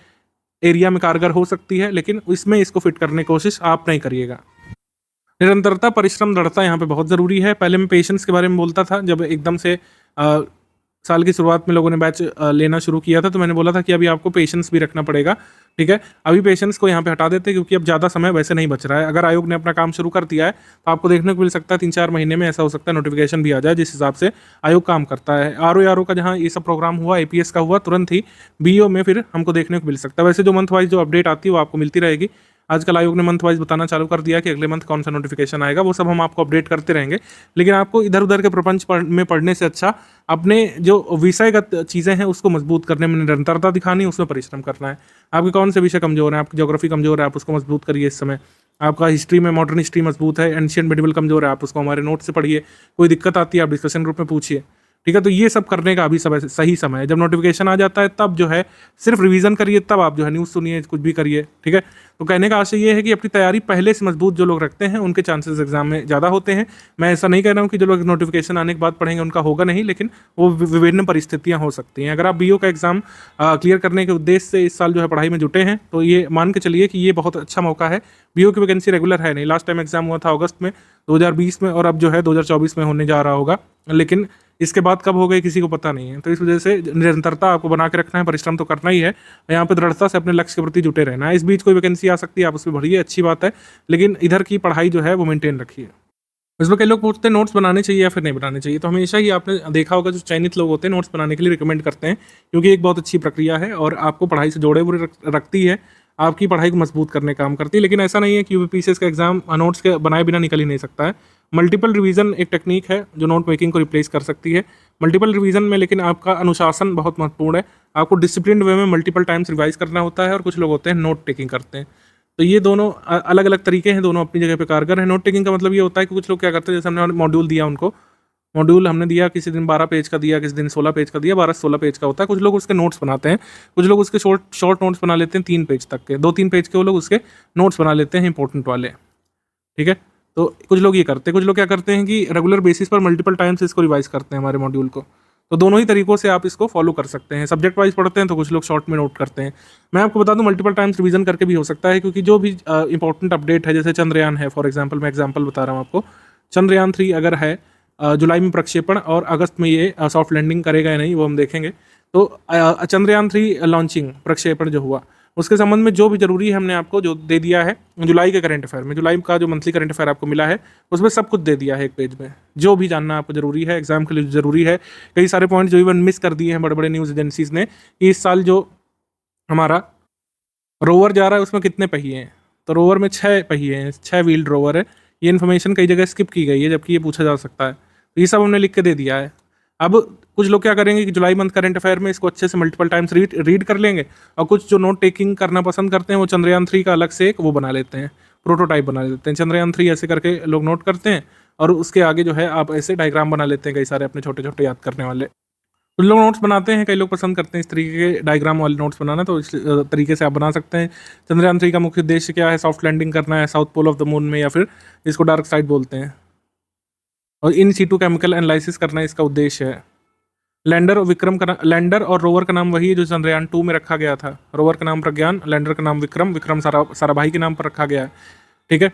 एरिया में कारगर हो सकती है, लेकिन इसमें इसको फिट करने की कोशिश आप नहीं करिएगा। निरंतरता, परिश्रम, दृढ़ता यहाँ पे बहुत ज़रूरी है। पहले मैं पेशेंस के बारे में बोलता था, जब एकदम से साल की शुरुआत में लोगों ने बैच लेना शुरू किया था तो मैंने बोला था कि अभी आपको पेशेंस भी रखना पड़ेगा। ठीक है, अभी पेशेंस को यहाँ पे हटा देते हैं, क्योंकि अब ज़्यादा समय वैसे नहीं बच रहा है। अगर आयोग ने अपना काम शुरू कर दिया है तो आपको देखने को मिल सकता है 3-4 महीने में ऐसा हो सकता है नोटिफिकेशन भी आ जाए, जिस हिसाब से आयोग काम करता है। आरओ का जहाँ ये सब प्रोग्राम हुआ, एपीएस का हुआ, तुरंत ही बीईओ में फिर हमको देखने को मिल सकता है। वैसे जो मंथ वाइज जो अपडेट आती है वो आपको मिलती रहेगी। आजकल आयोग ने मंथ वाइज बताना चालू कर दिया कि अगले मंथ कौन सा नोटिफिकेशन आएगा, वो सब हम आपको अपडेट करते रहेंगे। लेकिन आपको इधर उधर के प्रपंच में पढ़ने से अच्छा अपने जो विषयगत चीज़ें हैं उसको मजबूत करने में निरंतरता दिखानी, उसमें परिश्रम करना है। आपके कौन से विषय कमजोर हैं, आपकी ज्योग्राफी कमजोर है, आप उसको मजबूत करिए इस समय। आपका हिस्ट्री में मॉडर्न हिस्ट्री मजबूत है, एंशियंट मेडिवल कमजोर है, आप उसको हमारे नोट से पढ़िए, कोई दिक्कत आती है आप डिस्कशन ग्रुप में पूछिए, ठीक है। तो ये सब करने का अभी समय सही समय है। जब नोटिफिकेशन आ जाता है तब जो है सिर्फ रिवीजन करिए, तब आप जो है न्यूज़ सुनिए, कुछ भी करिए, ठीक है। तो कहने का आशय ये है कि अपनी तैयारी पहले से मजबूत जो लोग रखते हैं उनके चांसेस एग्जाम में ज़्यादा होते हैं। मैं ऐसा नहीं कह रहा हूँ कि जो लोग नोटिफिकेशन आने के बाद पढ़ेंगे उनका होगा नहीं, लेकिन वो विभिन्न परिस्थितियाँ हो सकती हैं। अगर आप बीओ का एग्जाम क्लियर करने के उद्देश्य से इस साल जो है पढ़ाई में जुटे हैं तो ये मान के चलिए कि ये बहुत अच्छा मौका है। बीओ की वैकेंसी रेगुलर है नहीं, लास्ट टाइम एग्जाम हुआ था अगस्त में 2020 में, और अब जो है 2024 में होने जा रहा होगा, लेकिन इसके बाद कब हो गई किसी को पता नहीं है। तो इस वजह से निरंतरता आपको बना के रखना है, परिश्रम तो करना ही है, यहाँ पे दृढ़ता से अपने लक्ष्य के प्रति जुटे रहना है। इस बीच कोई वैकेंसी आ सकती है, आप उसमें भरिए, अच्छी बात है, लेकिन इधर की पढ़ाई जो है वो मेंटेन रखिए। इसमें कई लोग पूछते हैं नोट्स बनाने चाहिए या फिर नहीं बनाने चाहिए। तो हमेशा ही आपने देखा होगा जो चयनित लोग होते हैं नोट्स बनाने के लिए रिकमेंड करते हैं, क्योंकि एक बहुत अच्छी प्रक्रिया है और आपको पढ़ाई से जोड़े हुए रखती है, आपकी पढ़ाई को मजबूत करने का काम करती है। लेकिन ऐसा नहीं है कि यूपीपीसीएस का एग्जाम नोट्स के बनाए बिना निकल ही नहीं सकता है। मल्टीपल रिवीजन एक टेक्निक है जो नोट मेकिंग को रिप्लेस कर सकती है। मल्टीपल रिवीजन में लेकिन आपका अनुशासन बहुत महत्वपूर्ण है, आपको डिसिप्लिन वे में मल्टीपल टाइम्स रिवाइज करना होता है, और कुछ लोग होते हैं नोट टेकिंग करते हैं। तो ये दोनों अलग अलग तरीके हैं, दोनों अपनी जगह पे कारगर है। नोट टेकिंग का मतलब ये होता है कि कुछ लोग क्या करते हैं, जैसे हमने मॉड्यूल दिया उनको, मॉड्यूल हमने दिया, किसी दिन 12 पेज का दिया, किसी दिन 16 पेज का दिया, 12-16 पेज का होता है। कुछ लोग उसके नोट्स बनाते हैं, कुछ लोग उसके शॉर्ट नोट्स बना लेते हैं 3 पेज तक के, 2-3 पेज के वो लोग उसके नोट्स बना लेते हैं इंपॉर्टेंट वाले, ठीक है। तो कुछ लोग ये करते हैं, कुछ लोग क्या करते हैं कि रेगुलर बेसिस पर मल्टीपल टाइम्स इसको रिवाइज करते हैं हमारे मॉड्यूल को। तो दोनों ही तरीकों से आप इसको फॉलो कर सकते हैं। सब्जेक्ट वाइज पढ़ते हैं तो कुछ लोग शॉर्ट में नोट करते हैं। मैं आपको बता दूं मल्टीपल टाइम्स रिवीजन करके भी हो सकता है, क्योंकि जो भी इंपॉर्टेंट अपडेट है, जैसे चंद्रयान है फॉर एग्जांपल, मैं एग्जांपल बता रहा हूँ आपको, चंद्रयान 3 अगर है जुलाई में प्रक्षेपण और अगस्त में ये सॉफ्ट लैंडिंग करेगा या नहीं वो हम देखेंगे। तो चंद्रयान 3 लॉन्चिंग प्रक्षेपण जो हुआ उसके संबंध में जो भी जरूरी है हमने आपको जो दे दिया है जुलाई के करंट अफेयर में, जुलाई का जो मंथली करंट अफेयर आपको मिला है उसमें सब कुछ दे दिया है एक पेज में, जो भी जानना आपको जरूरी है एग्जाम के लिए जरूरी है। कई सारे पॉइंट जो इवन मिस कर दिए हैं बड़े बड़े न्यूज़ एजेंसीज ने कि इस साल जो हमारा रोवर जा रहा है उसमें कितने पहिए हैं, तो रोवर में 6 पहिए हैं, 6 व्हील्ड रोवर है। ये इन्फॉर्मेशन कई जगह स्किप की गई है, जबकि ये पूछा जा सकता है। तो ये सब हमने लिख के दे दिया है। अब कुछ लोग क्या करेंगे कि जुलाई मंथ करंट अफेयर में इसको अच्छे से मल्टीपल टाइम्स रीड कर लेंगे, और कुछ जो नोट टेकिंग करना पसंद करते हैं वो चंद्रयान 3 का अलग से एक वो बना लेते हैं, प्रोटोटाइप बना लेते हैं। चंद्रयान 3 ऐसे करके लोग नोट करते हैं, और उसके आगे जो है आप ऐसे डायग्राम बना लेते हैं कई सारे अपने छोटे छोटे याद करने वाले। कुछ लोग नोट्स बनाते हैं, कई लोग पसंद करते हैं इस तरीके के डायग्राम वाले नोट्स बनाना, तो इस तरीके से आप बना सकते हैं। चंद्रयान 3 का मुख्य उद्देश्य क्या है, सॉफ्ट लैंडिंग करना है south pole of the moon में, या फिर इसको डार्क साइड बोलते हैं, और इन सीटू केमिकल एनालिसिस करना इसका उद्देश्य है। लैंडर और रोवर का नाम वही है जो चंद्रयान 2 में रखा गया था। रोवर का नाम प्रज्ञान, लैंडर का नाम विक्रम साराभाई के नाम पर रखा गया है, ठीक है।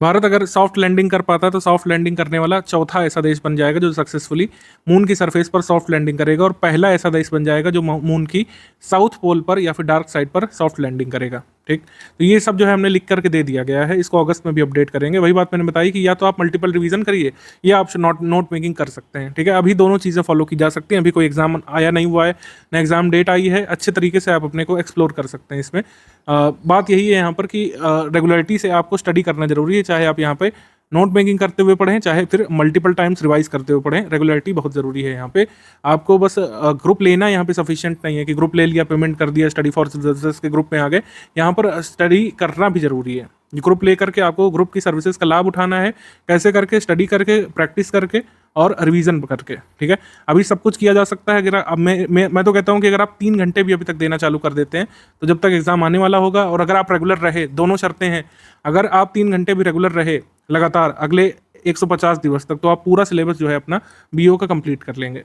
भारत अगर सॉफ्ट लैंडिंग कर पाता है तो सॉफ्ट लैंडिंग करने वाला चौथा ऐसा देश बन जाएगा जो सक्सेसफुली मून की सरफेस पर सॉफ्ट लैंडिंग करेगा, और पहला ऐसा देश बन जाएगा जो मून की साउथ पोल पर या फिर डार्क साइड पर सॉफ्ट लैंडिंग करेगा, ठीक। तो ये सब जो है हमने लिख करके दे दिया गया है, इसको अगस्त में भी अपडेट करेंगे। वही बात मैंने बताई कि या तो आप मल्टीपल रिवीजन करिए या आप नोट मेकिंग कर सकते हैं, ठीक है। अभी दोनों चीज़ें फॉलो की जा सकती हैं। अभी कोई एग्जाम आया नहीं हुआ है, ना एग्जाम डेट आई है, अच्छे तरीके से आप अपने को एक्सप्लोर कर सकते हैं इसमें। बात यही है यहाँ पर कि रेगुलरिटी से आपको स्टडी करना जरूरी है, चाहे आप यहाँ पे नोट मेकिंग करते हुए पढ़ें चाहे फिर मल्टीपल टाइम्स रिवाइज करते हुए पढ़ें, रेगुलरिटी बहुत ज़रूरी है यहाँ पे। आपको बस ग्रुप लेना यहाँ पे सफिशिएंट नहीं है कि ग्रुप ले लिया, पेमेंट कर दिया, स्टडी फॉर सर्विसेज के ग्रुप में आ गए। यहाँ पर स्टडी करना भी ज़रूरी है। ग्रुप ले करके आपको ग्रुप की सर्विसेज का लाभ उठाना है, कैसे करके, स्टडी करके, प्रैक्टिस करके और रिवीजन करके, ठीक है। अभी सब कुछ किया जा सकता है। अगर अब मैं तो कहता हूँ कि अगर आप 3 घंटे भी अभी तक देना चालू कर देते हैं तो जब तक एग्जाम आने वाला होगा, और अगर आप रेगुलर रहे, दोनों शर्तें हैं, अगर आप 3 घंटे भी रेगुलर रहे लगातार अगले 150 दिवस तक, तो आप पूरा सिलेबस जो है अपना बीओ का कंप्लीट कर लेंगे।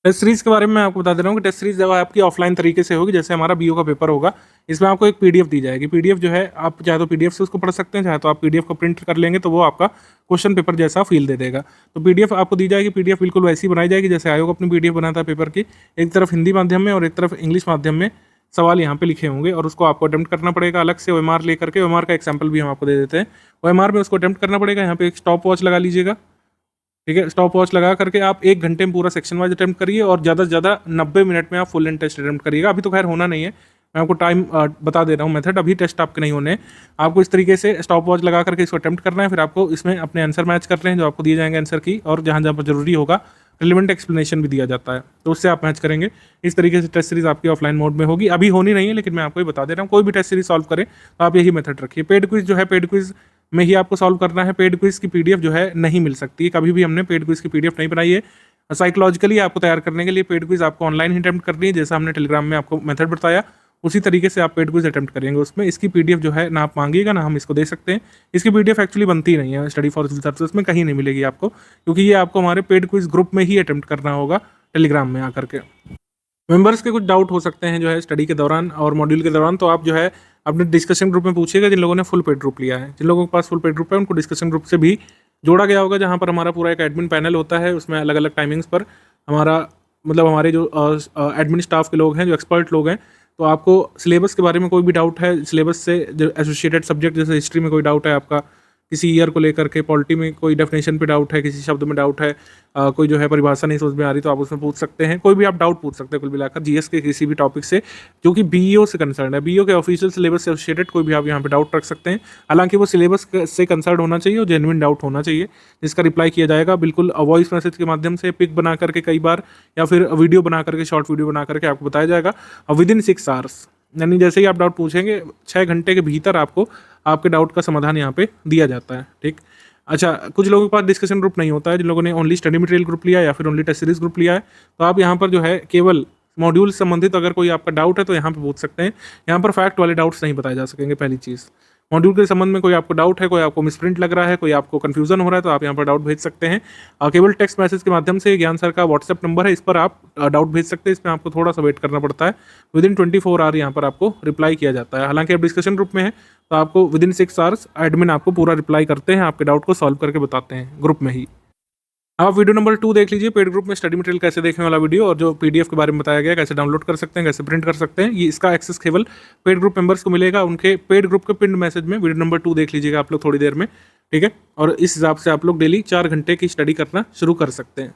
टेस्ट सीरीज के बारे में मैं आपको बता दे रहा हूँ कि टेस्ट सीरीज जब आपकी ऑफलाइन तरीके से होगी, जैसे हमारा बीओ का पेपर होगा, इसमें आपको एक पीडीएफ दी जाएगी। पीडीएफ जो है आप चाहे तो पीडीएफ से उसको पढ़ सकते हैं, चाहे तो आप पीडीएफ को प्रिंट कर लेंगे तो वो आपका क्वेश्चन पेपर जैसा फील दे देगा। तो पीडीएफ आपको दी जाएगी, पीडीएफ बिल्कुल वैसी बनाई जाएगी जैसे आयोग अपनी पीडीएफ बनाता है पेपर की। एक तरफ हिंदी माध्यम में और एक तरफ इंग्लिश माध्यम में सवाल यहाँ पे लिखे होंगे, और उसको आपको अटेम्प्ट करना पड़ेगा अलग से ओएमआर लेकर के। ओएमआर का एग्जाम्पल भी हम आपको दे देते हैं। ओएमआर में उसको अटेम्प्ट करना पड़ेगा। यहाँ पे एक स्टॉप वॉच लगा लीजिएगा, ठीक है। स्टॉप वॉच लगा करके आप 1 घंटे में पूरा सेक्शन वाइज अटेम्प्ट करिए, और ज़्यादा से ज़्यादा 90 मिनट में आप फुल एंड टेस्ट अटेम्प्ट करिएगा। अभी तो खैर होना नहीं है, मैं आपको टाइम बता दे रहा हूँ मेथड। अभी टेस्ट आपके नहीं होने, आपको इस तरीके से स्टॉप वॉच लगा करके इसको अटेम्प्ट करना है। फिर आपको इसमें अपने आंसर मैच कर रहे हैं जो आपको दिए जाएंगे आंसर की, और जहाँ जहाँ पर जरूरी होगा रिलेवेंट एक्सप्लेनेशन भी दिया जाता है, तो उससे आप मैच करेंगे। इस तरीके से टेस्ट सीरीज आपकी ऑफलाइन मोड में होगी, अभी होनी नहीं है लेकिन मैं आपको ये बता दे रहा हूँ। कोई भी टेस्ट सीरीज सॉल्व करें तो आप यही मेथड रखिए। पेड क्विज जो है, पेड क्विज में ही आपको सॉल्व करना है। पेड क्विज की पीडीएफ जो है नहीं मिल सकती, कभी भी हमने पेड क्विज की पीडीएफ नहीं बनाई है। साइकोलॉजिकली आपको तैयार करने के लिए पेड क्विज आपको ऑनलाइन ही अटेम्प्ट करनी है, जैसा हमने टेलीग्राम में आपको मेथड बताया उसी तरीके से आप पेड क्विज अटेम्प्ट करेंगे। उसमें इसकी पीडीएफ जो है ना आप मांगिएगा ना हम इसको दे सकते हैं। इसकी पीडीएफ एक्चुअली बनती नहीं है स्टडी फॉर सिविल सर्विसेज में, कहीं नहीं मिलेगी आपको, क्योंकि ये आपको हमारे पेड क्विज ग्रुप में ही अटेम्प्ट करना होगा टेलीग्राम में आकर के। मेंबर्स के कुछ डाउट हो सकते हैं जो है स्टडी के दौरान और मॉड्यूल के दौरान, तो आप जो है अपने डिस्कशन ग्रुप में पूछिएगा। जिन लोगों ने फुल पेड ग्रुप लिया है, जिन लोगों के पास फुल पेड ग्रुप है, उनको डिस्कशन ग्रुप से भी जोड़ा गया होगा, जहाँ पर हमारा पूरा एक एडमिन पैनल होता है। उसमें अलग अलग टाइमिंग्स पर हमारा मतलब हमारे जो एडमिन स्टाफ के लोग हैं, जो एक्सपर्ट लोग हैं, तो आपको सिलेबस के बारे में कोई भी डाउट है, सिलेबस से जो एसोसिएटेड सब्जेक्ट, जैसे हिस्ट्री में कोई डाउट है आपका, किसी ईयर को लेकर के, पॉलिटी में कोई डेफिनेशन पे डाउट है, किसी शब्द में डाउट है, कोई जो है परिभाषा नहीं समझ में आ रही, तो आप उसमें पूछ सकते हैं। कोई भी आप डाउट पूछ सकते हैं कुल मिलाकर जीएस के किसी भी टॉपिक से जो कि बीईओ से कंसर्न है। बीईओ के ऑफिशियल सिलेबस से एसोसिएटेड कोई भी आप यहाँ पे डाउट रख सकते हैं। हालांकि वो सिलेबस से कंसर्न होना चाहिए और जेन्युइन डाउट होना चाहिए, जिसका रिप्लाई किया जाएगा बिल्कुल वॉइस मैसेज के माध्यम से, पिक बना करके कई बार, या फिर वीडियो बना करके, शॉर्ट वीडियो बना करके आपको बताया जाएगा। और विदिन 6 आवर्स, यानी जैसे ही आप डाउट पूछेंगे 6 घंटे के भीतर आपको आपके डाउट का समाधान यहाँ पे दिया जाता है। ठीक, अच्छा, कुछ लोगों के पास डिस्कशन ग्रुप नहीं होता है, जिन लोगों ने ओनली स्टडी मटेरियल ग्रुप लिया है या फिर ओनली टेस्ट सीरीज ग्रुप लिया है, तो आप यहाँ पर जो है केवल मॉड्यूल से संबंधित अगर कोई आपका डाउट है तो यहाँ पे पूछ सकते हैं। यहाँ पर फैक्ट वाले डाउट्स नहीं बताए जा सकेंगे। पहली चीज़, मॉड्यूल के संबंध में कोई आपको डाउट है, कोई आपको मिसप्रिंट लग रहा है, कोई आपको कन्फ्यूजन हो रहा है, तो आप यहाँ पर डाउट भेज सकते हैं। केवल टेक्स्ट मैसेज के माध्यम से, ज्ञान सर का व्हाट्सएप नंबर है, इस पर आप डाउट भेज सकते हैं। इसमें आपको थोड़ा सा वेट करना पड़ता है, विदिन 24 आवर यहाँ पर आपको रिप्लाई किया जाता है। हालांकि आप डिस्कशन ग्रुप में है तो आपको विदिन 6 आवर्स एडमिन आपको पूरा रिप्लाई करते हैं, आपके डाउट को सॉल्व करके बताते हैं ग्रुप में ही। आप वीडियो नंबर 2 देख लीजिए, पेड ग्रुप में स्टडी मटेरियल कैसे देखने वाला वीडियो, और जो पीडीएफ के बारे में बताया गया, कैसे डाउनलोड कर सकते हैं, कैसे प्रिंट कर सकते हैं, ये इसका एक्सेस केवल पेड ग्रुप मेंबर्स को मिलेगा। उनके पेड ग्रुप के पिन मैसेज में वीडियो नंबर 2 देख लीजिएगा आप लोग थोड़ी देर में, ठीक है। और इस हिसाब से आप लोग डेली 4 घंटे की स्टडी करना शुरू कर सकते हैं।